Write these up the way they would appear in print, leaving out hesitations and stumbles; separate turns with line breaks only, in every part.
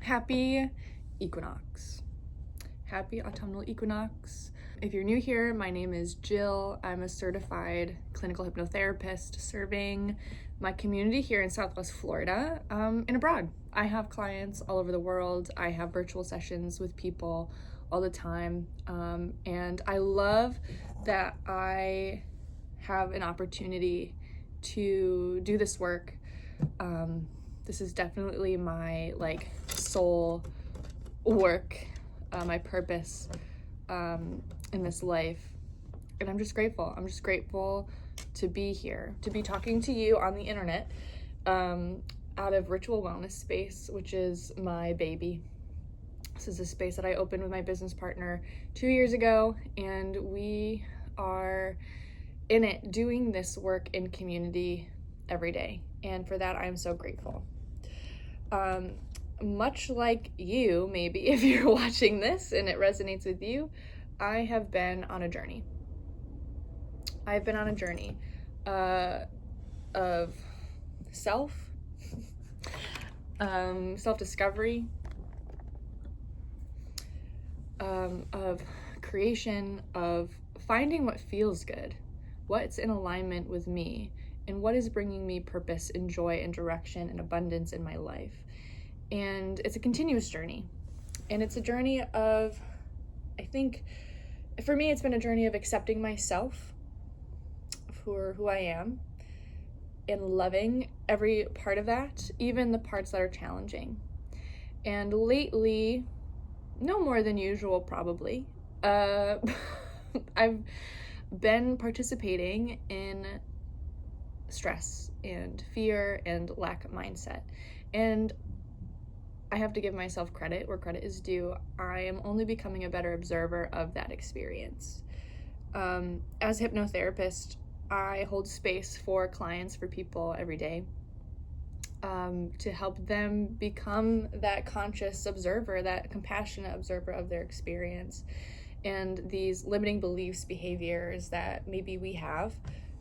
Happy Equinox. Happy autumnal equinox. If you're new here, my name is Jill. I'm a certified clinical hypnotherapist serving my community here in Southwest Florida and abroad. I have clients all over the world. I have virtual sessions with people all the time. And I love that I have an opportunity to do this work. This is definitely my soul work, my purpose in this life. And I'm just grateful. I'm just grateful to be here, to be talking to you on the internet out of Ritual Wellness Space, which is my baby. This is a space that I opened with my business partner 2 years ago, and we are in it doing this work in community every day. And for that, I'm so grateful. Much like you, maybe if you're watching this and it resonates with you, I have been on a journey. I've been on a journey of self-discovery, of creation, of finding what feels good, what's in alignment with me, and what is bringing me purpose and joy and direction and abundance in my life. And it's a continuous journey. And it's a journey of, I think, for me, it's been a journey of accepting myself for who I am and loving every part of that, even the parts that are challenging. And lately, no more than usual probably, I've been participating in stress and fear and lack of mindset. And I have to give myself credit where credit is due. I am only becoming a better observer of that experience. As a hypnotherapist, I hold space for clients, for people every day, to help them become that conscious observer, that compassionate observer of their experience and these limiting beliefs, behaviors that maybe we have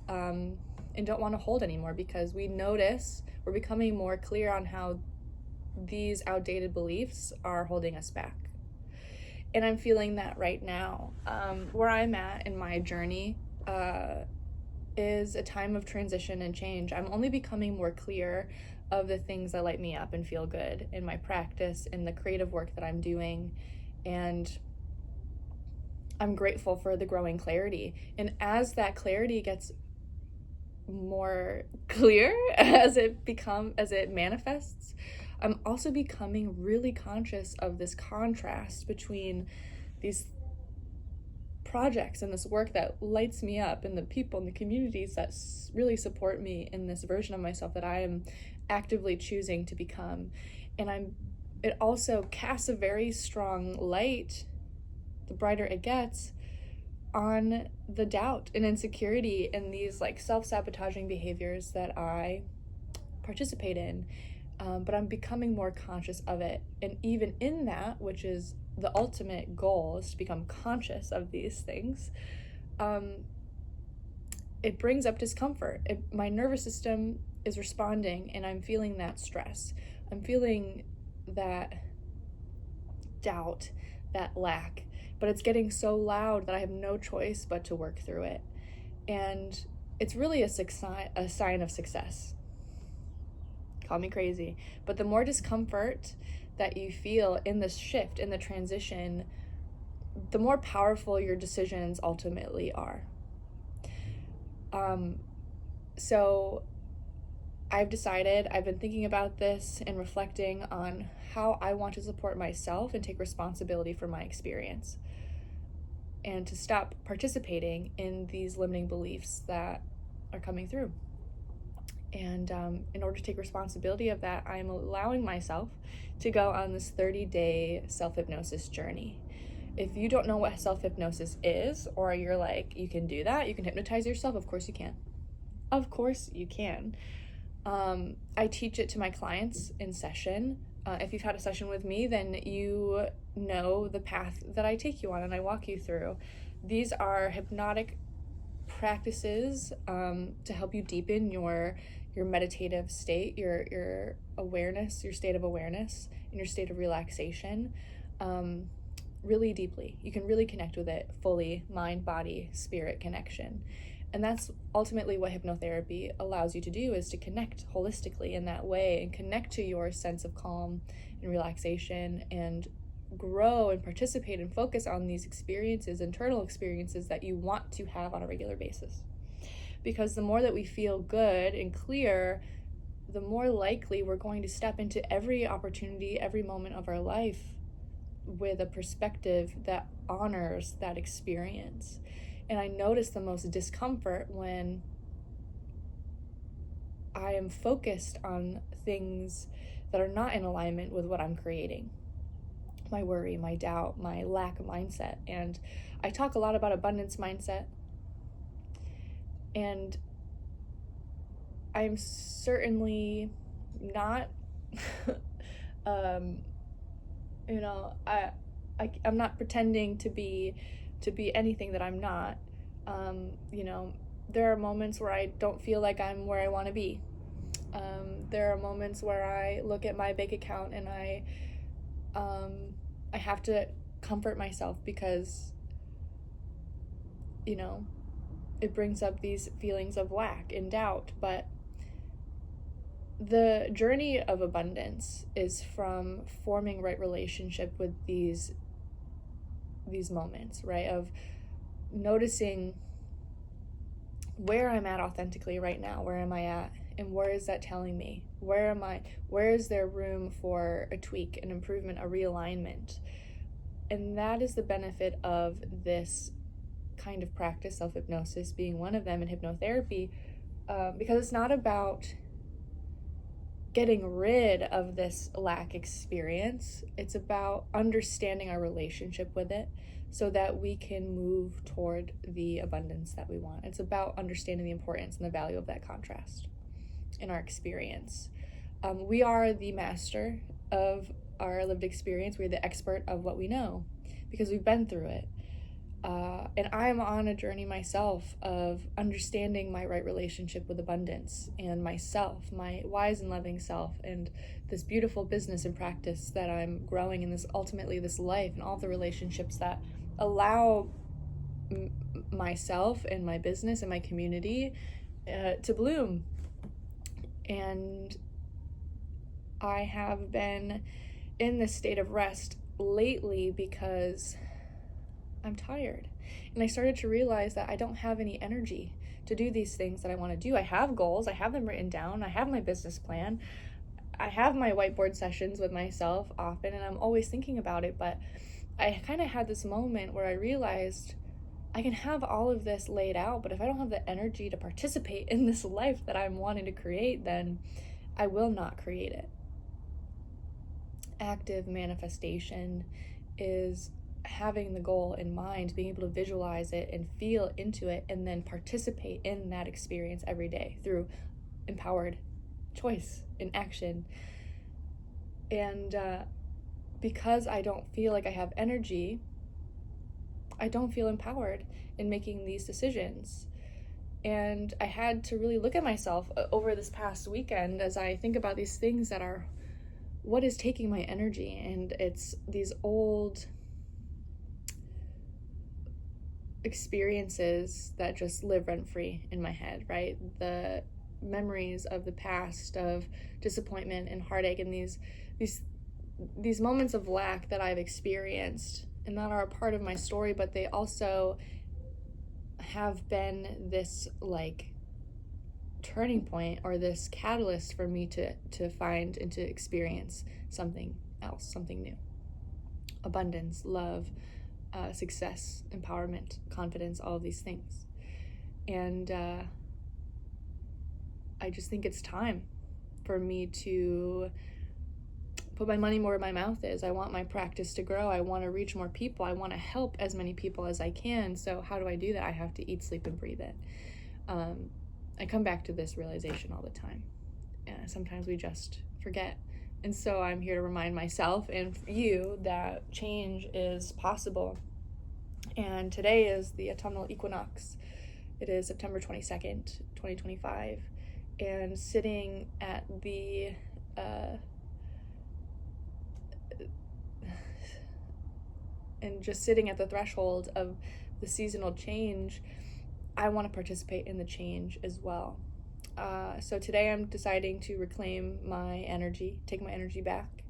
and don't want to hold anymore, because we notice we're becoming more clear on how these outdated beliefs are holding us back. And I'm feeling that right now. Where I'm at in my journey is a time of transition and change. I'm only becoming more clear of the things that light me up and feel good in my practice, in the creative work that I'm doing. And I'm grateful for the growing clarity. And as that clarity gets more clear, as it manifests, I'm also becoming really conscious of this contrast between these projects and this work that lights me up and the people and the communities that really support me in this version of myself that I am actively choosing to become. And it also casts a very strong light, the brighter it gets, on the doubt and insecurity and these self-sabotaging behaviors that I participate in. But I'm becoming more conscious of it. And even in that, which is the ultimate goal, is to become conscious of these things, it brings up discomfort. My nervous system is responding, and I'm feeling that stress. I'm feeling that doubt, that lack, but it's getting so loud that I have no choice but to work through it. And it's really a sign of success. Call me crazy, but the more discomfort that you feel in this shift, in the transition, the more powerful your decisions ultimately are. So I've decided, I've been thinking about this and reflecting on how I want to support myself and take responsibility for my experience, and to stop participating in these limiting beliefs that are coming through. And in order to take responsibility of that, I'm allowing myself to go on this 30-day self-hypnosis journey. If you don't know what self-hypnosis is, or you're like, you can do that, you can hypnotize yourself, of course you can. Of course you can. I teach it to my clients in session. If you've had a session with me, then you know the path that I take you on and I walk you through. These are hypnotic practices to help you deepen your your meditative state, your awareness, your state of awareness, and your state of relaxation really deeply. You can really connect with it fully, mind, body, spirit connection. And that's ultimately what hypnotherapy allows you to do, is to connect holistically in that way and connect to your sense of calm and relaxation and grow and participate and focus on these experiences, internal experiences that you want to have on a regular basis. Because the more that we feel good and clear, the more likely we're going to step into every opportunity, every moment of our life with a perspective that honors that experience. And I notice the most discomfort when I am focused on things that are not in alignment with what I'm creating. My worry, my doubt, my lack of mindset. And I talk a lot about abundance mindset. And I'm certainly not, I'm not pretending to be anything that I'm not. There are moments where I don't feel like I'm where I want to be. There are moments where I look at my bank account and I have to comfort myself because, it brings up these feelings of lack and doubt. But the journey of abundance is from forming right relationship with these moments, right? Of noticing where I'm at authentically right now. Where am I at? And where is that telling me? Where am I? Where is there room for a tweak, an improvement, a realignment? And that is the benefit of this kind of practice, self-hypnosis being one of them, in hypnotherapy, because it's not about getting rid of this lack experience. It's about understanding our relationship with it so that we can move toward the abundance that we want. It's about understanding the importance and the value of that contrast in our experience. We are the master of our lived experience. We're the expert of what we know because we've been through it. And I'm on a journey myself of understanding my right relationship with abundance and myself, my wise and loving self, and this beautiful business and practice that I'm growing in, this ultimately this life and all the relationships that allow myself and my business and my community to bloom. And I have been in this state of rest lately because I'm tired. And I started to realize that I don't have any energy to do these things that I want to do. I have goals, I have them written down, I have my business plan, I have my whiteboard sessions with myself often, and I'm always thinking about it. But I kind of had this moment where I realized I can have all of this laid out, but if I don't have the energy to participate in this life that I'm wanting to create, then I will not create it. Active manifestation is having the goal in mind, being able to visualize it and feel into it, and then participate in that experience every day through empowered choice and action. And because I don't feel like I have energy, I don't feel empowered in making these decisions. And I had to really look at myself over this past weekend as I think about these things that are what is taking my energy. And it's these old experiences that just live rent-free in my head, right? The memories of the past, of disappointment and heartache, and these moments of lack that I've experienced and that are a part of my story, but they also have been this turning point or this catalyst for me to find and to experience something else, something new. Abundance, love, success, empowerment, confidence, all of these things. And I just think it's time for me to put my money more where my mouth is. I want my practice to grow. I want to reach more people. I want to help as many people as I can. So how do I do that? I have to eat, sleep, and breathe it. I come back to this realization all the time. Sometimes we just forget. And so I'm here to remind myself and you that change is possible. And today is the autumnal equinox. It is September 22nd, 2025. and sitting at the and just sitting at the threshold of the seasonal change, I want to participate in the change as well. So today I'm deciding to reclaim my energy, take my energy back,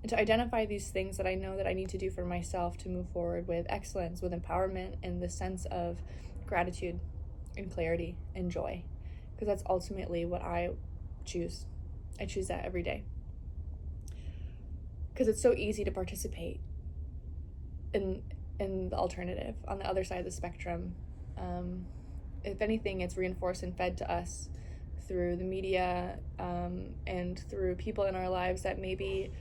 and to identify these things that I know that I need to do for myself to move forward with excellence, with empowerment, and the sense of gratitude and clarity and joy, because that's ultimately what I choose. I choose that every day, because it's so easy to participate in the alternative, on the other side of the spectrum. If anything, it's reinforced and fed to us through the media, and through people in our lives that maybe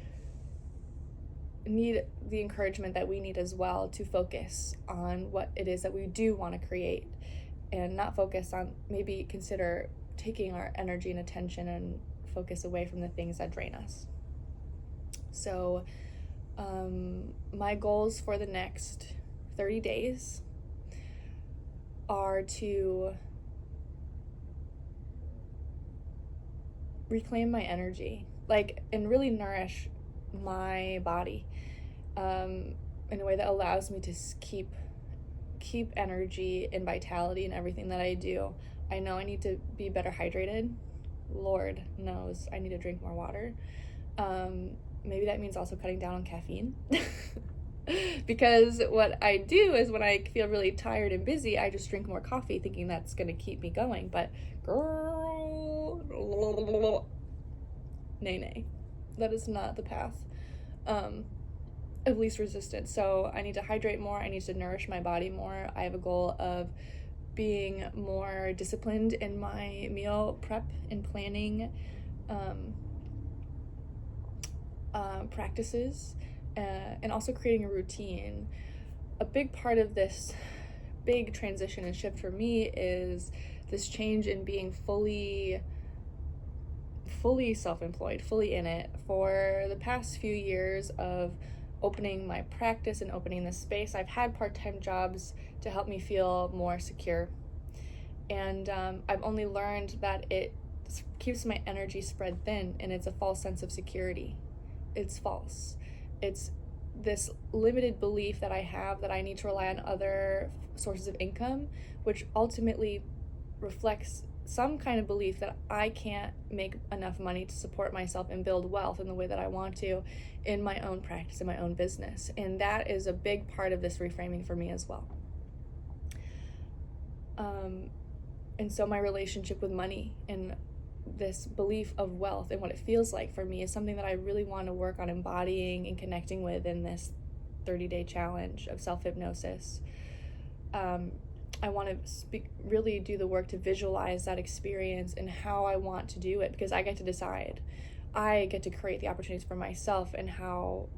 need the encouragement that we need as well, to focus on what it is that we do want to create, and not focus on, maybe consider taking our energy and attention and focus away from the things that drain us. So my goals for the next 30 days are to reclaim my energy, and really nourish my body in a way that allows me to keep energy and vitality in everything that I do. I know I need to be better hydrated. Lord knows I need to drink more water. Maybe that means also cutting down on caffeine. Because what I do is, when I feel really tired and busy, I just drink more coffee thinking that's going to keep me going. But girl, nay, that is not the path of least resistance. So I need to hydrate more. I need to nourish my body more. I have a goal of being more disciplined in my meal prep and planning practices, and also creating a routine. A big part of this big transition and shift for me is this change in being fully self-employed, fully in it. For the past few years of opening my practice and opening this space, I've had part-time jobs to help me feel more secure. And I've only learned that it keeps my energy spread thin, and it's a false sense of security. It's false. It's this limited belief that I have that I need to rely on other sources of income, which ultimately reflects some kind of belief that I can't make enough money to support myself and build wealth in the way that I want to in my own practice, in my own business. And that is a big part of this reframing for me as well. And so my relationship with money and this belief of wealth and what it feels like for me is something that I really want to work on embodying and connecting with in this 30-day challenge of self-hypnosis. I want to really do the work to visualize that experience and how I want to do it, because I get to decide. I get to create the opportunities for myself and how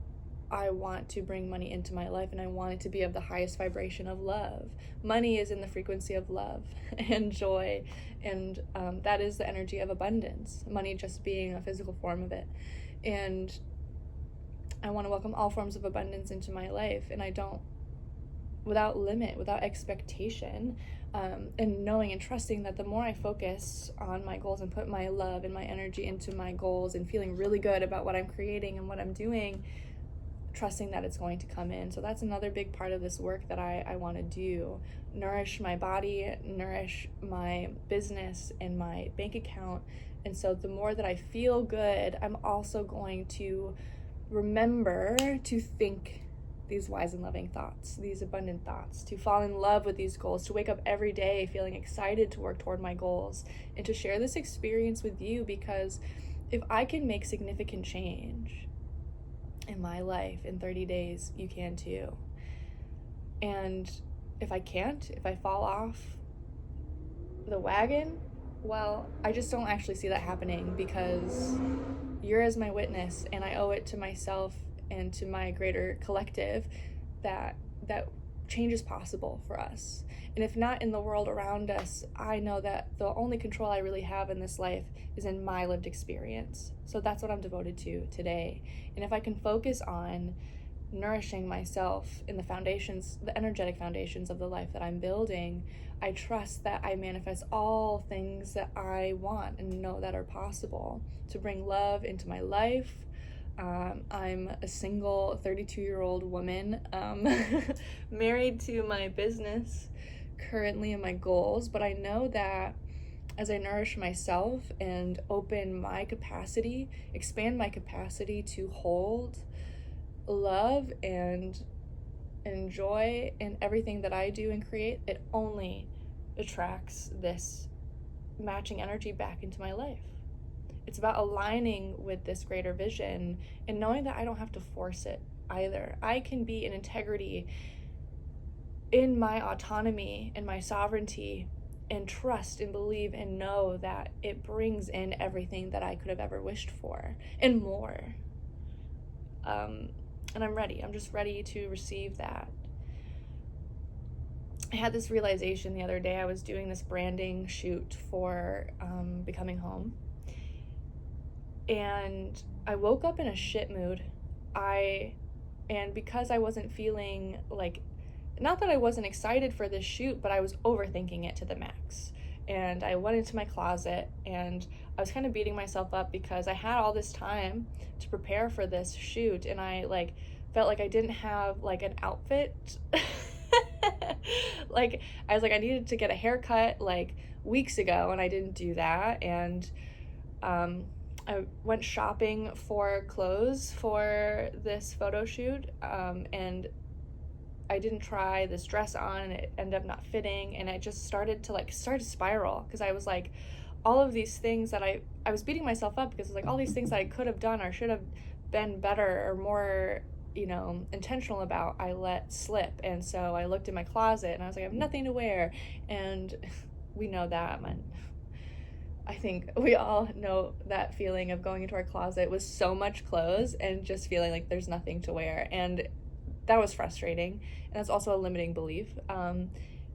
I want to bring money into my life, and I want it to be of the highest vibration of love. Money is in the frequency of love and joy, and that is the energy of abundance, money just being a physical form of it. And I want to welcome all forms of abundance into my life, and I don't, without limit, without expectation, and knowing and trusting that the more I focus on my goals and put my love and my energy into my goals and feeling really good about what I'm creating and what I'm doing, trusting that it's going to come in. So that's another big part of this work that I want to do. Nourish my body, nourish my business and my bank account. And so the more that I feel good, I'm also going to remember to think these wise and loving thoughts, these abundant thoughts, to fall in love with these goals, to wake up every day feeling excited to work toward my goals, and to share this experience with you, because if I can make significant change in my life in 30 days, you can too. And if I can't, if I fall off the wagon, well, I just don't actually see that happening, because you're as my witness, and I owe it to myself and to my greater collective that change is possible for us. And if not in the world around us, I know that the only control I really have in this life is in my lived experience. So that's what I'm devoted to today. And if I can focus on nourishing myself in the foundations, the energetic foundations of the life that I'm building, I trust that I manifest all things that I want and know that are possible to bring love into my life. I'm a single 32-year-old woman, married to my business currently and my goals, but I know that as I nourish myself and open my capacity, expand my capacity to hold love and joy in everything that I do and create, it only attracts this matching energy back into my life. It's about aligning with this greater vision and knowing that I don't have to force it either. I can be in integrity in my autonomy and my sovereignty and trust and believe and know that it brings in everything that I could have ever wished for and more. And I'm ready. I'm just ready to receive that. I had this realization the other day. I was doing this branding shoot for Becoming Home. And I woke up in a shit mood. And because I wasn't feeling like, not that I wasn't excited for this shoot, but I was overthinking it to the max. And I went into my closet and I was kind of beating myself up because I had all this time to prepare for this shoot, and I like felt like I didn't have like an outfit. Like I was like, I needed to get a haircut like weeks ago, and I didn't do that. And I went shopping for clothes for this photo shoot, and I didn't try this dress on, and it ended up not fitting, and it just started to spiral because I was like, all of these things that I was beating myself up because it was like all these things that I could have done or should have been better or more, intentional about, I let slip. And so I looked in my closet and I was like, I have nothing to wear. And we know that, I think we all know that feeling of going into our closet with so much clothes and just feeling like there's nothing to wear. And that was frustrating. And that's also a limiting belief.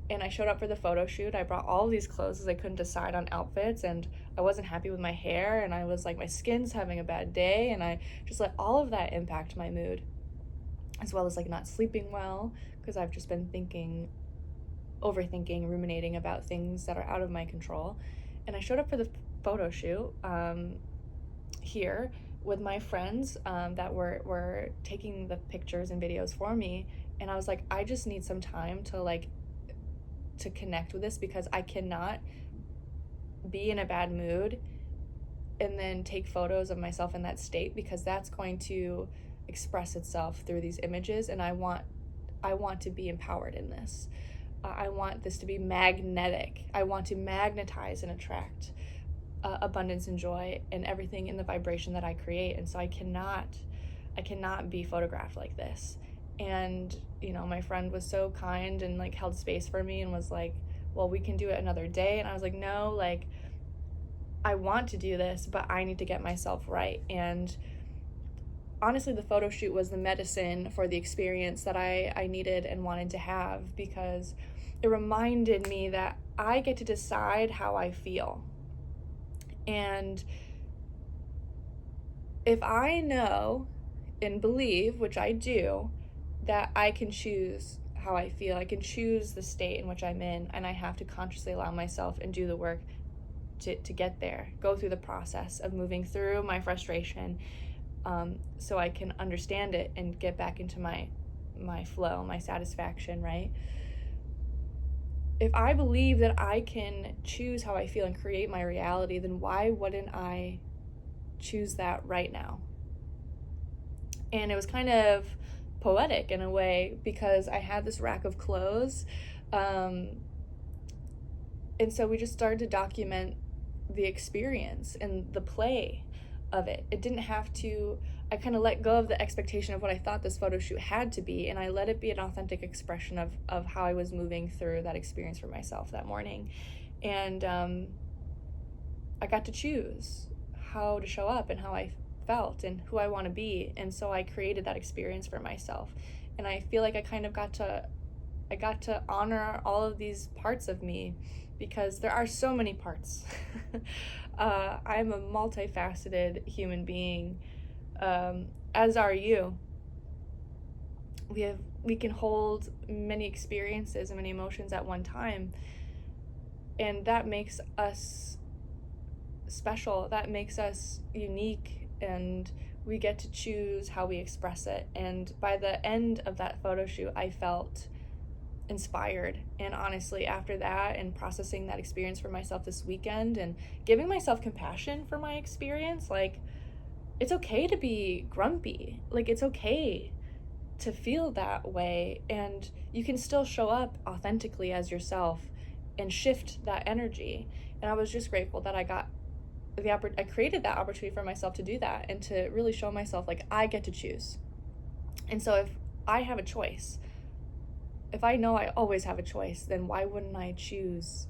And I showed up for the photo shoot. I brought all of these clothes because I couldn't decide on outfits, and I wasn't happy with my hair, and I was like, my skin's having a bad day, and I just let all of that impact my mood, as well as like not sleeping well because I've just been overthinking, ruminating about things that are out of my control. And I showed up for the photo shoot here with my friends that were taking the pictures and videos for me, and I was like, I just need some time to connect with this because I cannot be in a bad mood and then take photos of myself in that state, because that's going to express itself through these images, and I want to be empowered in this. I want this to be magnetic. I want to magnetize and attract abundance and joy and everything in the vibration that I create. And so I cannot be photographed like this. And my friend was so kind and like held space for me and was like, well, we can do it another day. And I was like, no, like I want to do this, but I need to get myself right. And honestly, the photo shoot was the medicine for the experience that I needed and wanted to have, because it reminded me that I get to decide how I feel. And if I know and believe, which I do, that I can choose how I feel, I can choose the state in which I'm in, and I have to consciously allow myself and do the work to get there, go through the process of moving through my frustration, so I can understand it and get back into my flow, my satisfaction, right? If I believe that I can choose how I feel and create my reality, then why wouldn't I choose that right now? And it was kind of poetic in a way, because I had this rack of clothes, and so we just started to document the experience and the play of it. It didn't have to, I kind of let go of the expectation of what I thought this photo shoot had to be, and I let it be an authentic expression of how I was moving through that experience for myself that morning. And I got to choose how to show up and how I felt and who I want to be. And so I created that experience for myself. And I feel like I kind of got to honor all of these parts of me, because there are so many parts. I'm a multifaceted human being, as are you. we can hold many experiences and many emotions at one time, and that makes us special, that makes us unique, and we get to choose how we express it. And by the end of that photo shoot, I felt inspired. And honestly, after that and processing that experience for myself this weekend and giving myself compassion for my experience, like, it's okay to be grumpy, like, it's okay to feel that way, and you can still show up authentically as yourself and shift that energy. And I was just grateful that I created that opportunity for myself to do that and to really show myself, like, I get to choose. And so if I have a choice, if I know I always have a choice, then why wouldn't I choose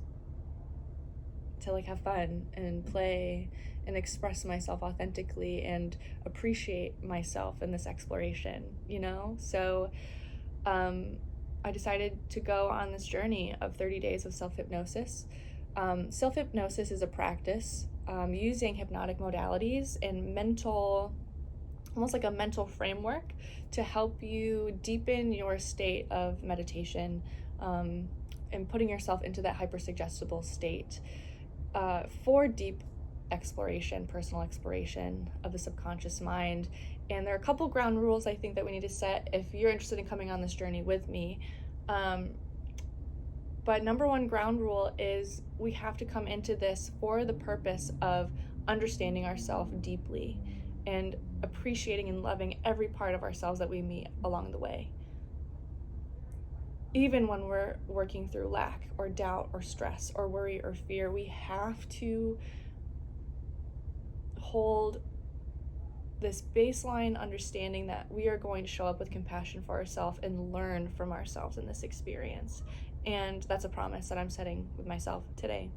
to, like, have fun and play and express myself authentically and appreciate myself in this exploration, you know? So I decided to go on this journey of 30 days of self-hypnosis. Self-hypnosis is a practice using hypnotic modalities and almost like a mental framework to help you deepen your state of meditation, and putting yourself into that hypersuggestible state for deep exploration, personal exploration of the subconscious mind. And there are a couple ground rules I think that we need to set if you're interested in coming on this journey with me. But number one ground rule is we have to come into this for the purpose of understanding ourselves deeply and appreciating and loving every part of ourselves that we meet along the way. Even when we're working through lack or doubt or stress or worry or fear, we have to hold this baseline understanding that we are going to show up with compassion for ourselves and learn from ourselves in this experience. And that's a promise that I'm setting with myself today,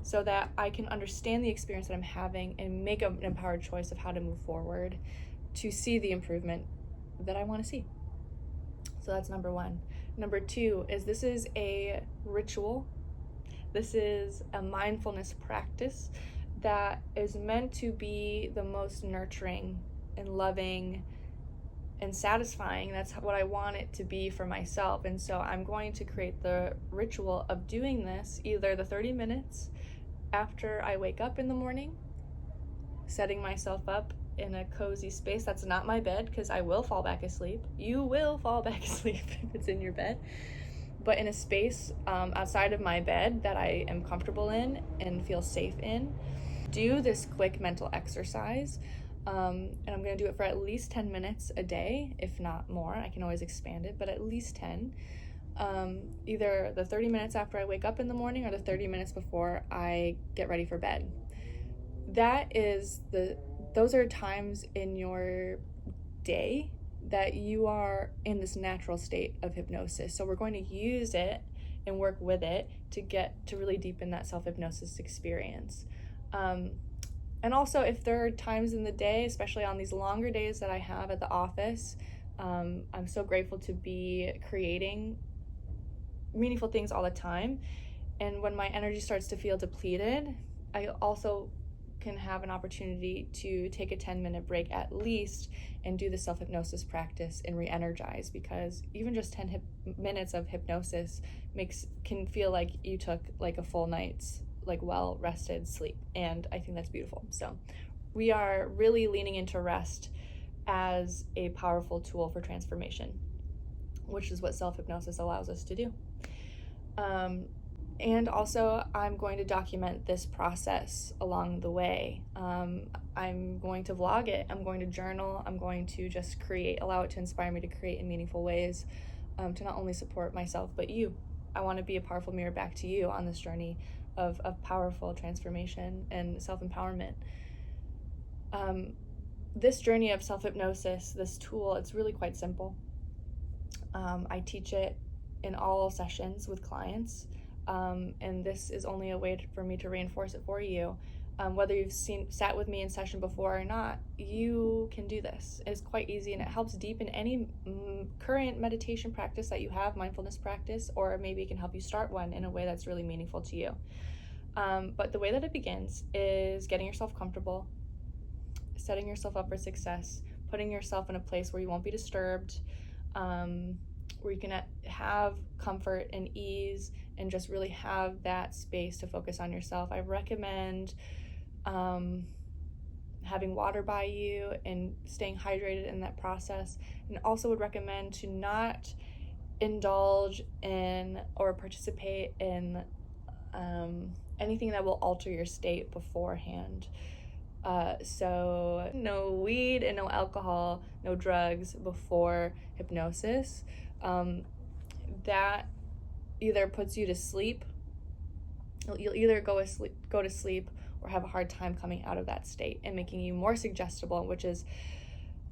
so that I can understand the experience that I'm having and make an empowered choice of how to move forward to see the improvement that I want to see. So that's number one. Number two is this is a ritual. This is a mindfulness practice that is meant to be the most nurturing and loving and satisfying. That's what I want it to be for myself. And so I'm going to create the ritual of doing this either the 30 minutes after I wake up in the morning, setting myself up in a cozy space that's not my bed, because I will fall back asleep. You will fall back asleep if it's in your bed. But in a space outside of my bed that I am comfortable in and feel safe in, do this quick mental exercise. And I'm going to do it for at least 10 minutes a day, if not more. I can always expand it, but at least 10. Either the 30 minutes after I wake up in the morning or the 30 minutes before I get ready for bed. Those are times in your day that you are in this natural state of hypnosis. So we're going to use it and work with it to get to really deepen that self-hypnosis experience. And also, if there are times in the day, especially on these longer days that I have at the office, I'm so grateful to be creating meaningful things all the time. And when my energy starts to feel depleted, I also can have an opportunity to take a 10-minute break at least and do the self-hypnosis practice and re-energize, because even just 10 minutes of hypnosis can feel like you took like a full night's like well-rested sleep, and I think that's beautiful. So we are really leaning into rest as a powerful tool for transformation, which is what self-hypnosis allows us to do. And also, I'm going to document this process along the way. I'm going to vlog it. I'm going to journal. I'm going to just allow it to inspire me to create in meaningful ways, to not only support myself, but you. I want to be a powerful mirror back to you on this journey of powerful transformation and self-empowerment. This journey of self-hypnosis, this tool, it's really quite simple. I teach it in all sessions with clients. And this is only a way for me to reinforce it for you. Whether you've sat with me in session before or not, you can do this. It's quite easy, and it helps deepen any current meditation practice that you have, mindfulness practice, or maybe it can help you start one in a way that's really meaningful to you. But the way that it begins is getting yourself comfortable, setting yourself up for success, putting yourself in a place where you won't be disturbed, where you can have comfort and ease and just really have that space to focus on yourself. I recommend having water by you and staying hydrated in that process, and also would recommend to not indulge in or participate in anything that will alter your state beforehand. So no weed and no alcohol, no drugs before hypnosis. That either puts you to sleep, you'll either go to sleep or have a hard time coming out of that state and making you more suggestible, which is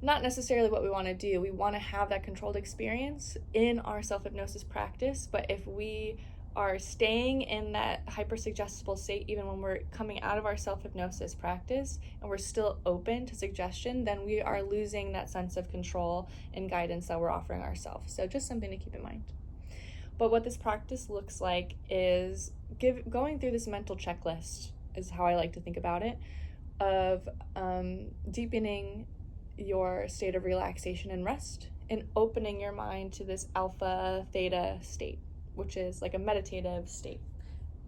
not necessarily what we want to do. We want to have that controlled experience in our self-hypnosis practice, but if we are staying in that hyper-suggestible state even when we're coming out of our self-hypnosis practice and we're still open to suggestion, then we are losing that sense of control and guidance that we're offering ourselves. So just something to keep in mind. But what this practice looks like is going through this mental checklist, is how I like to think about it, of deepening your state of relaxation and rest and opening your mind to this alpha theta state, which is like a meditative state,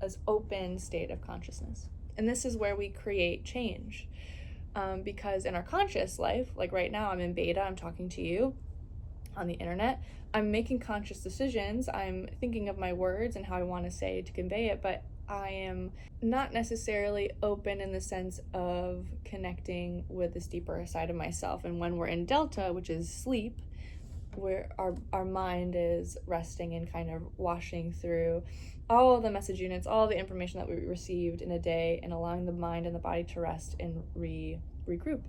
as open state of consciousness. And this is where we create change, because in our conscious life, like right now I'm in beta, I'm talking to you on the internet, I'm making conscious decisions, I'm thinking of my words and how I want to say to convey it, but I am not necessarily open in the sense of connecting with this deeper side of myself. And when we're in delta, which is sleep, where our mind is resting and kind of washing through all the message units, all the information that we received in a day, and allowing the mind and the body to rest and regroup.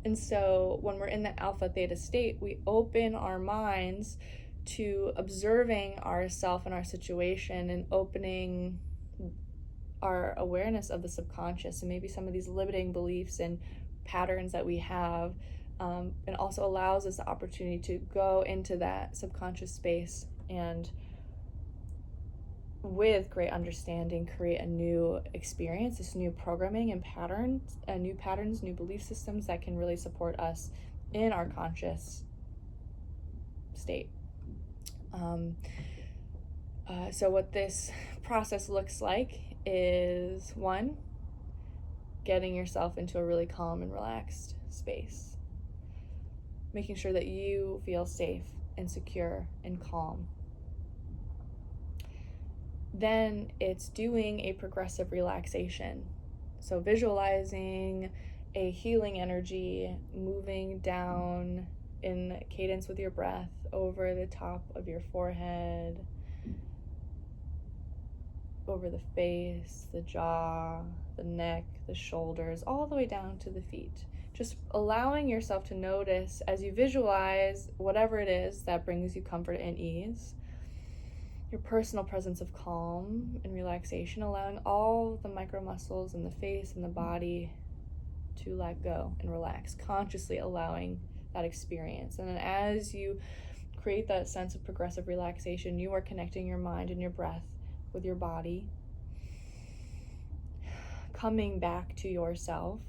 And so when we're in the alpha theta state, we open our minds to observing ourself and our situation and opening our awareness of the subconscious and maybe some of these limiting beliefs and patterns that we have, and also allows us the opportunity to go into that subconscious space and with great understanding create a new experience, this new programming and patterns, new belief systems that can really support us in our conscious state. So what this process looks like is, one, getting yourself into a really calm and relaxed space, making sure that you feel safe and secure and calm. Then it's doing a progressive relaxation. So visualizing a healing energy moving down in cadence with your breath over the top of your forehead, over the face, the jaw, the neck, the shoulders, all the way down to the feet. Just allowing yourself to notice as you visualize whatever it is that brings you comfort and ease, your personal presence of calm and relaxation, allowing all the micro muscles in the face and the body to let go and relax, consciously allowing that experience. And then as you create that sense of progressive relaxation, you are connecting your mind and your breath with your body, coming back to yourself.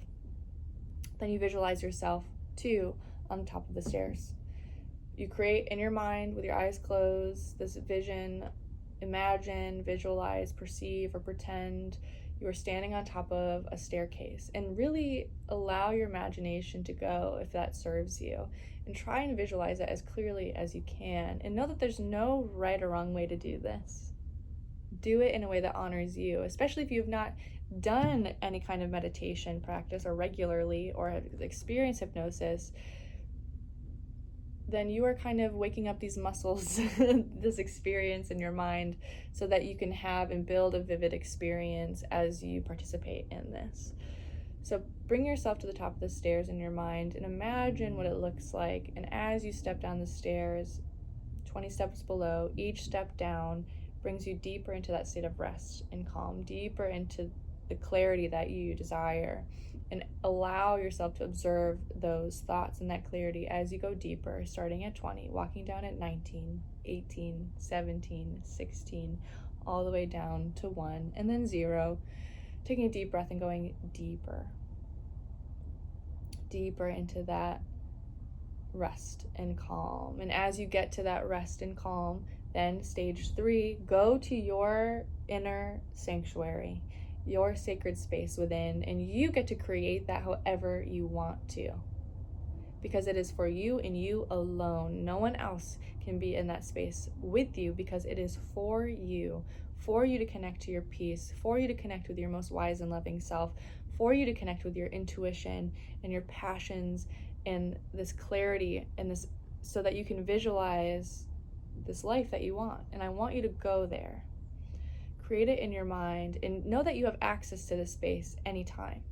Then you visualize yourself too on top of the stairs. You create in your mind with your eyes closed this vision, imagine, visualize, perceive, or pretend you are standing on top of a staircase, and really allow your imagination to go if that serves you, and try and visualize it as clearly as you can, and know that there's no right or wrong way to do this. Do it in a way that honors you, especially if you've not done any kind of meditation practice or regularly or have experienced hypnosis. Then you are kind of waking up these muscles, this experience in your mind, so that you can have and build a vivid experience as you participate in this. So bring yourself to the top of the stairs in your mind and imagine what it looks like. And as you step down the stairs, 20 steps below, each step down brings you deeper into that state of rest and calm, deeper into the clarity that you desire. And allow yourself to observe those thoughts and that clarity as you go deeper, starting at 20, walking down at 19, 18, 17, 16, all the way down to 1, and then 0, taking a deep breath and going deeper into that rest and calm. And as you get to that rest and calm, then stage 3, go to your inner sanctuary, your sacred space within, and you get to create that however you want to. Because it is for you and you alone. No one else can be in that space with you, because it is for you to connect to your peace, for you to connect with your most wise and loving self, for you to connect with your intuition and your passions and this clarity and this, so that you can visualize this life that you want. And I want you to go there. Create it in your mind and know that you have access to this space anytime.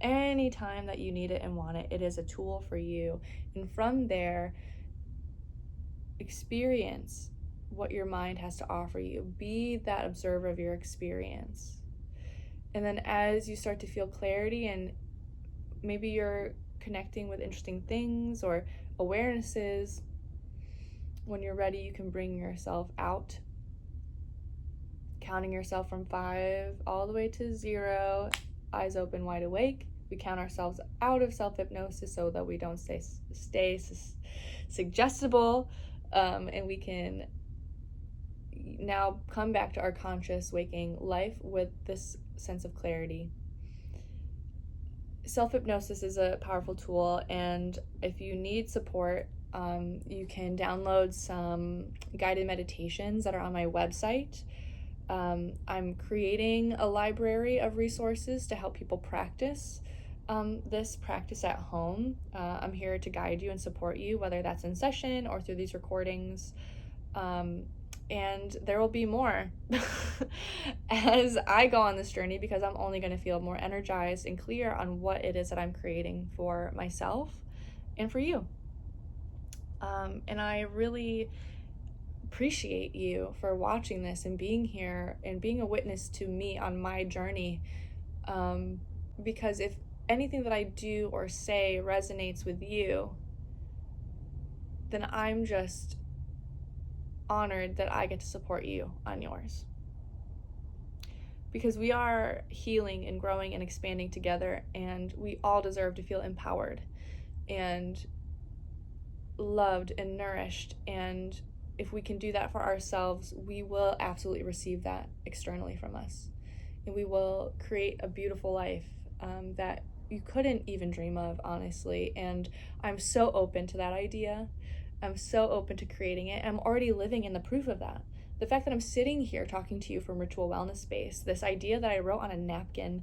Anytime that you need it and want it, it is a tool for you. And from there, experience what your mind has to offer you. Be that observer of your experience. And then as you start to feel clarity, and maybe you're connecting with interesting things or awarenesses, when you're ready, you can bring yourself out, counting yourself from 5 all the way to 0, eyes open, wide awake. We count ourselves out of self-hypnosis so that we don't stay suggestible, and we can now come back to our conscious waking life with this sense of clarity. Self-hypnosis is a powerful tool, and if you need support, you can download some guided meditations that are on my website. I'm creating a library of resources to help people practice this practice at home. I'm here to guide you and support you, whether that's in session or through these recordings. And there will be more as I go on this journey, because I'm only going to feel more energized and clear on what it is that I'm creating for myself and for you. And I really appreciate you for watching this and being here and being a witness to me on my journey, because if anything that I do or say resonates with you, then I'm just honored that I get to support you on yours, because we are healing and growing and expanding together, and we all deserve to feel empowered and loved and nourished. And if we can do that for ourselves, we will absolutely receive that externally from us, and we will create a beautiful life that you couldn't even dream of, honestly. And I'm so open to that idea. I'm so open to creating it. I'm already living in the proof of that. The fact that I'm sitting here talking to you from Ritual Wellness Space, this idea that I wrote on a napkin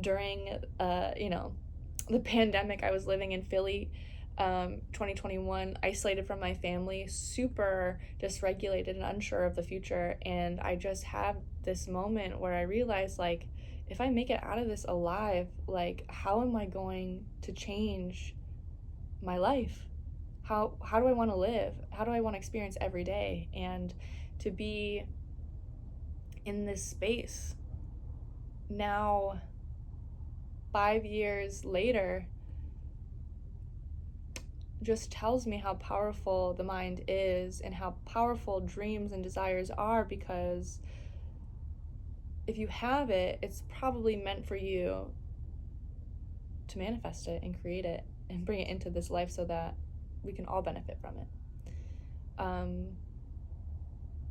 during, the pandemic. I was living in Philly, 2021, isolated from my family, super dysregulated and unsure of the future. And I just had this moment where I realized, like, if I make it out of this alive, like, how am I going to change my life? How do I want to live? How do I want to experience every day? And to be in this space now, 5 years later, just tells me how powerful the mind is and how powerful dreams and desires are, because if you have it, it's probably meant for you to manifest it and create it and bring it into this life so that we can all benefit from it.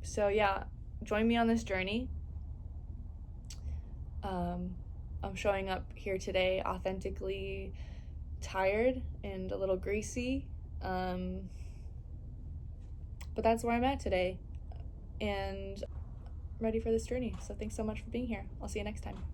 So yeah, join me on this journey. I'm showing up here today authentically tired and a little greasy, but that's where I'm at today, and I'm ready for this journey. So thanks so much for being here. I'll see you next time.